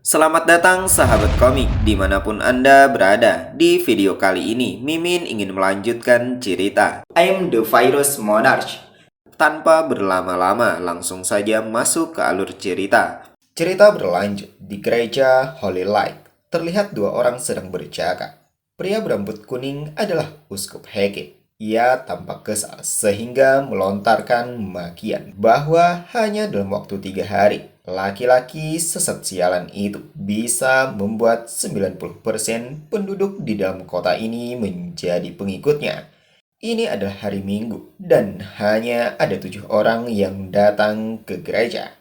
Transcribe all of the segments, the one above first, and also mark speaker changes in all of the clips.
Speaker 1: Selamat datang sahabat komik dimanapun Anda berada. Di video kali ini, Mimin ingin melanjutkan cerita I'm the Virus Monarch. Tanpa berlama-lama, langsung saja masuk ke alur cerita. Cerita berlanjut di gereja Holy Light. Terlihat dua orang sedang bercakap. Pria berambut kuning adalah Uskup Heke. Ia tampak kesal sehingga melontarkan makian bahwa hanya dalam waktu 3 hari, laki-laki sesat sialan itu bisa membuat 90% penduduk di dalam kota ini menjadi pengikutnya. Ini adalah hari Minggu dan hanya ada 7 orang yang datang ke gereja.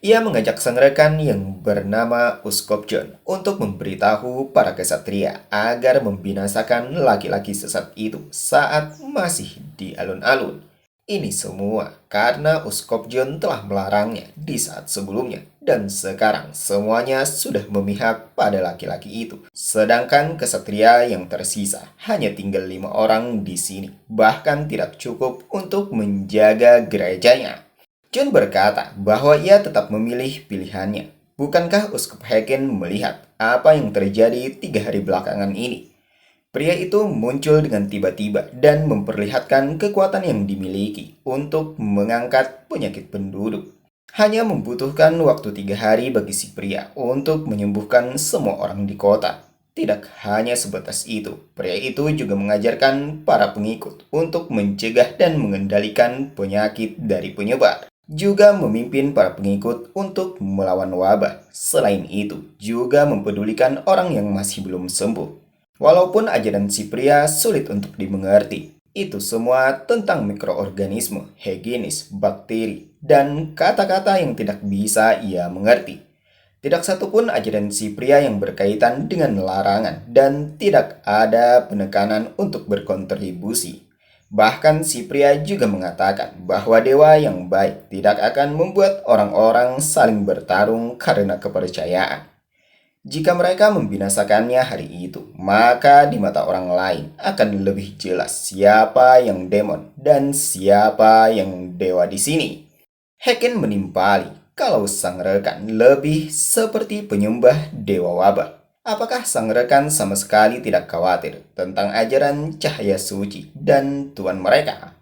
Speaker 1: Ia mengajak sang rekan yang bernama Uskup John untuk memberitahu para kesatria agar membinasakan laki-laki sesat itu saat masih di alun-alun. Ini semua karena Uskup John telah melarangnya di saat sebelumnya dan sekarang semuanya sudah memihak pada laki-laki itu. Sedangkan kesatria yang tersisa hanya tinggal 5 orang di sini, bahkan tidak cukup untuk menjaga gerejanya. John berkata bahwa ia tetap memilih pilihannya. Bukankah Uskup Hagen melihat apa yang terjadi 3 hari belakangan ini? Pria itu muncul dengan tiba-tiba dan memperlihatkan kekuatan yang dimiliki untuk mengangkat penyakit penduduk. Hanya membutuhkan waktu 3 hari bagi si pria untuk menyembuhkan semua orang di kota. Tidak hanya sebatas itu, pria itu juga mengajarkan para pengikut untuk mencegah dan mengendalikan penyakit dari penyebar. Juga memimpin para pengikut untuk melawan wabah. Selain itu, juga mempedulikan orang yang masih belum sembuh. Walaupun ajaran si pria sulit untuk dimengerti, itu semua tentang mikroorganisme, higienis, bakteri, dan kata-kata yang tidak bisa ia mengerti. Tidak satupun ajaran si pria yang berkaitan dengan larangan dan tidak ada penekanan untuk berkontribusi. Bahkan si pria juga mengatakan bahwa dewa yang baik tidak akan membuat orang-orang saling bertarung karena kepercayaan. Jika mereka membinasakannya hari itu, maka di mata orang lain akan lebih jelas siapa yang demon dan siapa yang dewa di sini. Haken menimpali kalau sang rekan lebih seperti penyembah dewa wabah. Apakah sang rekan sama sekali tidak khawatir tentang ajaran cahaya suci dan Tuhan mereka?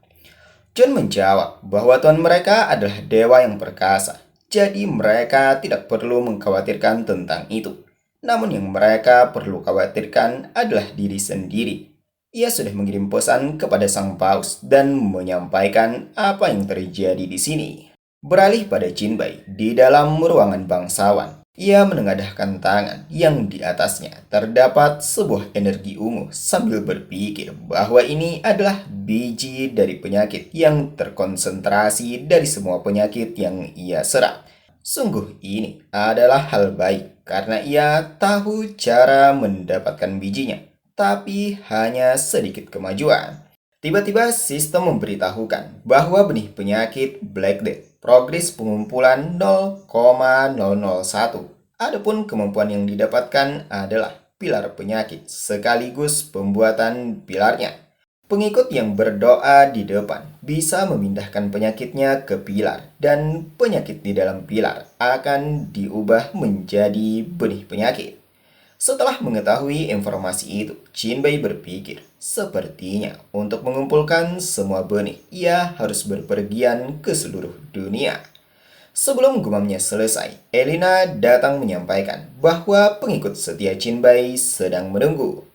Speaker 1: John menjawab bahwa Tuhan mereka adalah dewa yang perkasa, jadi mereka tidak perlu mengkhawatirkan tentang itu. Namun yang mereka perlu khawatirkan adalah diri sendiri. Ia sudah mengirim pesan kepada sang paus dan menyampaikan apa yang terjadi di sini. Beralih pada Jinbai di dalam ruangan bangsawan, ia menengadahkan tangan yang di atasnya terdapat sebuah energi ungu sambil berpikir bahwa ini adalah biji dari penyakit yang terkonsentrasi dari semua penyakit yang ia serap. Sungguh ini adalah hal baik karena ia tahu cara mendapatkan bijinya, tapi hanya sedikit kemajuan. Tiba-tiba sistem memberitahukan bahwa benih penyakit Black Death progres pengumpulan 0,001. Adapun kemampuan yang didapatkan adalah pilar penyakit sekaligus pembuatan pilarnya. Pengikut yang berdoa di depan bisa memindahkan penyakitnya ke pilar dan penyakit di dalam pilar akan diubah menjadi benih penyakit. Setelah mengetahui informasi itu, Jinbei berpikir, sepertinya untuk mengumpulkan semua benih, ia harus berpergian ke seluruh dunia. Sebelum gumamnya selesai, Elina datang menyampaikan bahwa pengikut setia Jinbei sedang menunggu.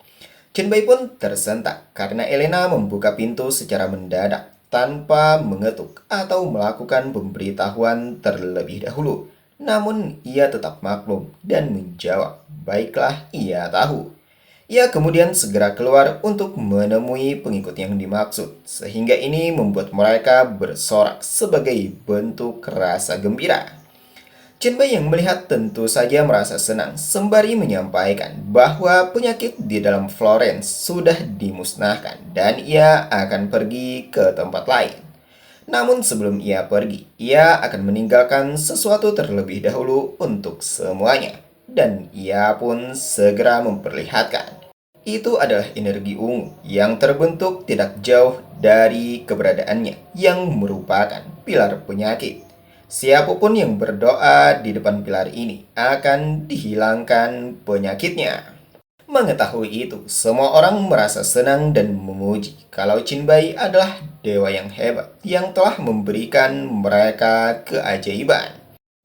Speaker 1: Jinbei pun tersentak karena Elena membuka pintu secara mendadak tanpa mengetuk atau melakukan pemberitahuan terlebih dahulu. Namun ia tetap maklum dan menjawab, baiklah ia tahu. Ia kemudian segera keluar untuk menemui pengikut yang dimaksud, sehingga ini membuat mereka bersorak sebagai bentuk rasa gembira. Jinbei yang melihat tentu saja merasa senang sembari menyampaikan bahwa penyakit di dalam Florence sudah dimusnahkan dan ia akan pergi ke tempat lain. Namun sebelum ia pergi, ia akan meninggalkan sesuatu terlebih dahulu untuk semuanya. Dan ia pun segera memperlihatkan. Itu adalah energi ungu yang terbentuk tidak jauh dari keberadaannya yang merupakan pilar penyakit. Siapapun yang berdoa di depan pilar ini akan dihilangkan penyakitnya. Mengetahui itu, semua orang merasa senang dan memuji kalau Jinbai adalah dewa yang hebat yang telah memberikan mereka keajaiban.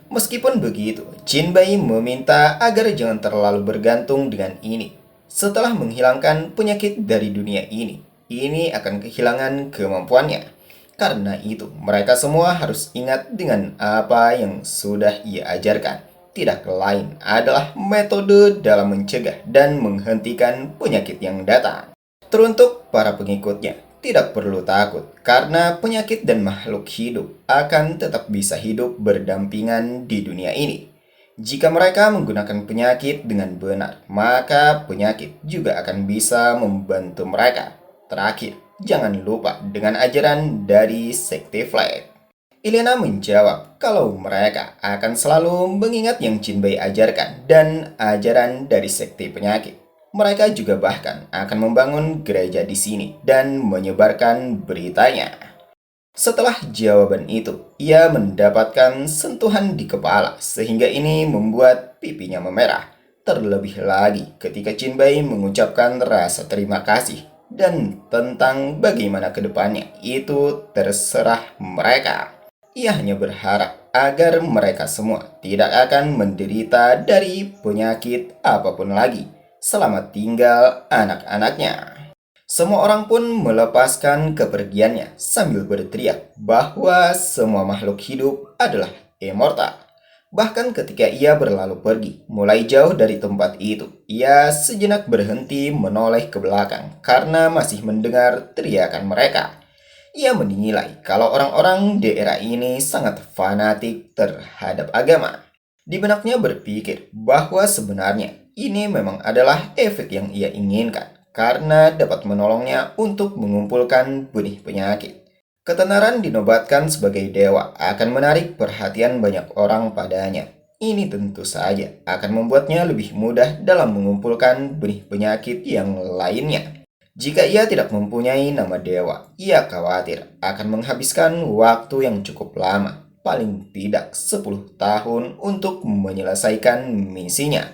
Speaker 1: Meskipun begitu, Jinbai meminta agar jangan terlalu bergantung dengan ini. Setelah menghilangkan penyakit dari dunia ini akan kehilangan kemampuannya. Karena itu, mereka semua harus ingat dengan apa yang sudah ia ajarkan. Tidak lain adalah metode dalam mencegah dan menghentikan penyakit yang datang. Teruntuk para pengikutnya, tidak perlu takut karena penyakit dan makhluk hidup akan tetap bisa hidup berdampingan di dunia ini. Jika mereka menggunakan penyakit dengan benar, maka penyakit juga akan bisa membantu mereka. Terakhir, jangan lupa dengan ajaran dari Sekte Flag. Ilena menjawab kalau mereka akan selalu mengingat yang Jinbei ajarkan dan ajaran dari Sekte Penyakit. Mereka juga bahkan akan membangun gereja di sini dan menyebarkan beritanya. Setelah jawaban itu, ia mendapatkan sentuhan di kepala sehingga ini membuat pipinya memerah. Terlebih lagi ketika Jinbei mengucapkan rasa terima kasih dan tentang bagaimana kedepannya itu terserah mereka. Ia hanya berharap agar mereka semua tidak akan menderita dari penyakit apapun lagi selama tinggal anak-anaknya. Semua orang pun melepaskan kepergiannya sambil berteriak bahwa semua makhluk hidup adalah immortal. Bahkan ketika ia berlalu pergi, mulai jauh dari tempat itu, ia sejenak berhenti menoleh ke belakang karena masih mendengar teriakan mereka. Ia menilai kalau orang-orang di era ini sangat fanatik terhadap agama. Di benaknya berpikir bahwa sebenarnya ini memang adalah efek yang ia inginkan karena dapat menolongnya untuk mengumpulkan benih penyakit. Ketenaran dinobatkan sebagai dewa akan menarik perhatian banyak orang padanya. Ini tentu saja akan membuatnya lebih mudah dalam mengumpulkan benih penyakit yang lainnya. Jika ia tidak mempunyai nama dewa, ia khawatir akan menghabiskan waktu yang cukup lama, paling tidak 10 tahun untuk menyelesaikan misinya.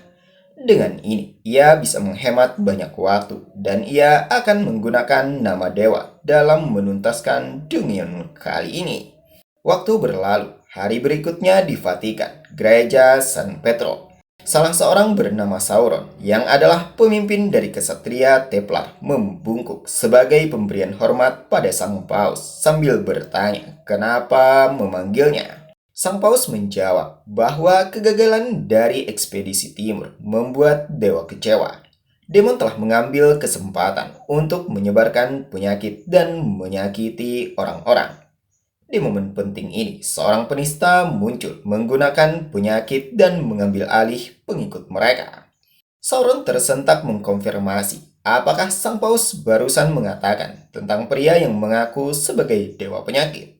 Speaker 1: Dengan ini, ia bisa menghemat banyak waktu dan ia akan menggunakan nama dewa dalam menuntaskan dunia kali ini. Waktu berlalu, hari berikutnya di Vatikan, Gereja San Petro. Salah seorang bernama Sauron yang adalah pemimpin dari kesatria Templar membungkuk sebagai pemberian hormat pada sang paus sambil bertanya kenapa memanggilnya. Sang paus menjawab bahwa kegagalan dari ekspedisi timur membuat dewa kecewa. Demon telah mengambil kesempatan untuk menyebarkan penyakit dan menyakiti orang-orang. Di momen penting ini, seorang penista muncul menggunakan penyakit dan mengambil alih pengikut mereka. Sauron tersentak mengkonfirmasi apakah sang paus barusan mengatakan tentang pria yang mengaku sebagai dewa penyakit.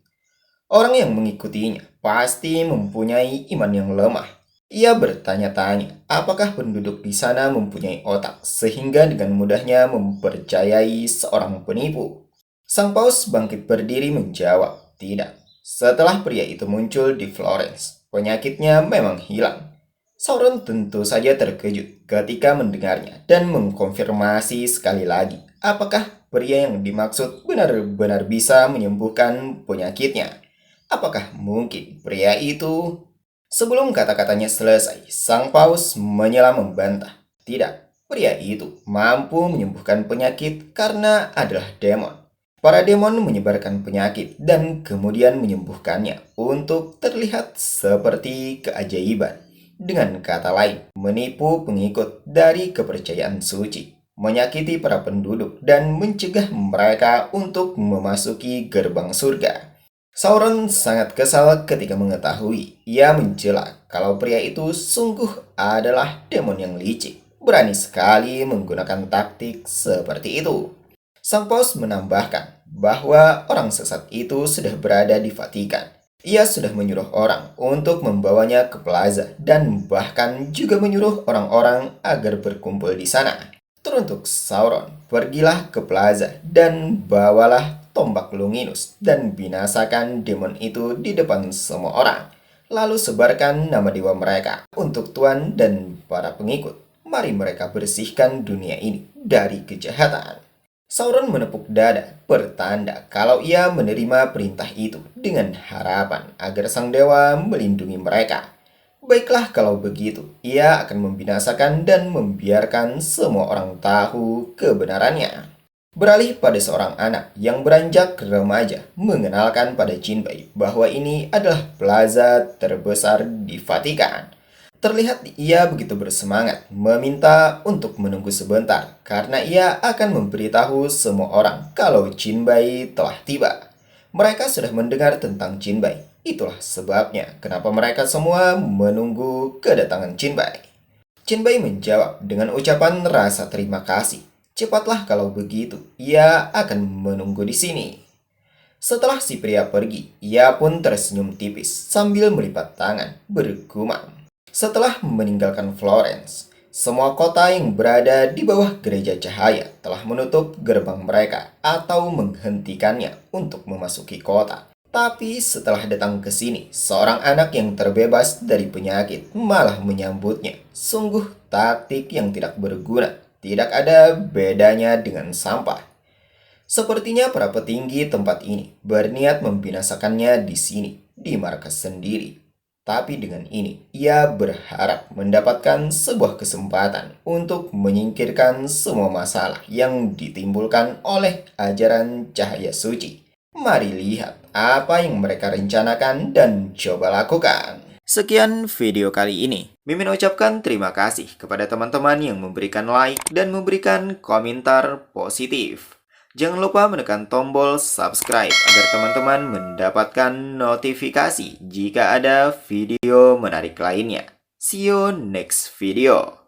Speaker 1: Orang yang mengikutinya pasti mempunyai iman yang lemah. Ia bertanya-tanya apakah penduduk di sana mempunyai otak sehingga dengan mudahnya mempercayai seorang penipu. Sang paus bangkit berdiri menjawab, tidak. Setelah pria itu muncul di Florence, penyakitnya memang hilang. Sauron tentu saja terkejut ketika mendengarnya dan mengkonfirmasi sekali lagi apakah pria yang dimaksud benar-benar bisa menyembuhkan penyakitnya. Apakah mungkin pria itu? Sebelum kata-katanya selesai, sang paus menyela membantah. Tidak, pria itu mampu menyembuhkan penyakit karena adalah demon. Para demon menyebarkan penyakit dan kemudian menyembuhkannya untuk terlihat seperti keajaiban. Dengan kata lain, menipu pengikut dari kepercayaan suci, menyakiti para penduduk dan mencegah mereka untuk memasuki gerbang surga. Sauron sangat kesal ketika mengetahui. Ia mencela kalau pria itu sungguh adalah demon yang licik. Berani sekali menggunakan taktik seperti itu. Sang paus menambahkan bahwa orang sesat itu sudah berada di Vatikan. Ia sudah menyuruh orang untuk membawanya ke plaza dan bahkan juga menyuruh orang-orang agar berkumpul di sana. Teruntuk Sauron, pergilah ke plaza dan bawalah tombak Longinus dan binasakan demon itu di depan semua orang. Lalu sebarkan nama dewa mereka untuk Tuhan dan para pengikut. Mari mereka bersihkan dunia ini dari kejahatan. Sauron menepuk dada, pertanda kalau ia menerima perintah itu dengan harapan agar sang dewa melindungi mereka. Baiklah kalau begitu, ia akan membinasakan dan membiarkan semua orang tahu kebenarannya. Beralih pada seorang anak yang beranjak remaja, mengenalkan pada Jinbei bahwa ini adalah plaza terbesar di Vatikan. Terlihat ia begitu bersemangat, meminta untuk menunggu sebentar, karena ia akan memberitahu semua orang kalau Jinbei telah tiba. Mereka sudah mendengar tentang Jinbei, itulah sebabnya kenapa mereka semua menunggu kedatangan Jinbei. Jinbei menjawab dengan ucapan rasa terima kasih. Cepatlah kalau begitu, ia akan menunggu di sini. Setelah si pria pergi, ia pun tersenyum tipis sambil melipat tangan, bergumam. Setelah meninggalkan Florence, semua kota yang berada di bawah gereja cahaya telah menutup gerbang mereka atau menghentikannya untuk memasuki kota. Tapi setelah datang ke sini, seorang anak yang terbebas dari penyakit malah menyambutnya. Sungguh taktik yang tidak berguna, tidak ada bedanya dengan sampah. Sepertinya para petinggi tempat ini berniat membinasakannya di sini, di markas sendiri. Tapi dengan ini, ia berharap mendapatkan sebuah kesempatan untuk menyingkirkan semua masalah yang ditimbulkan oleh ajaran cahaya suci. Mari lihat apa yang mereka rencanakan dan coba lakukan. Sekian video kali ini. Mimin ucapkan terima kasih kepada teman-teman yang memberikan like dan memberikan komentar positif. Jangan lupa menekan tombol subscribe agar teman-teman mendapatkan notifikasi jika ada video menarik lainnya. See you next video.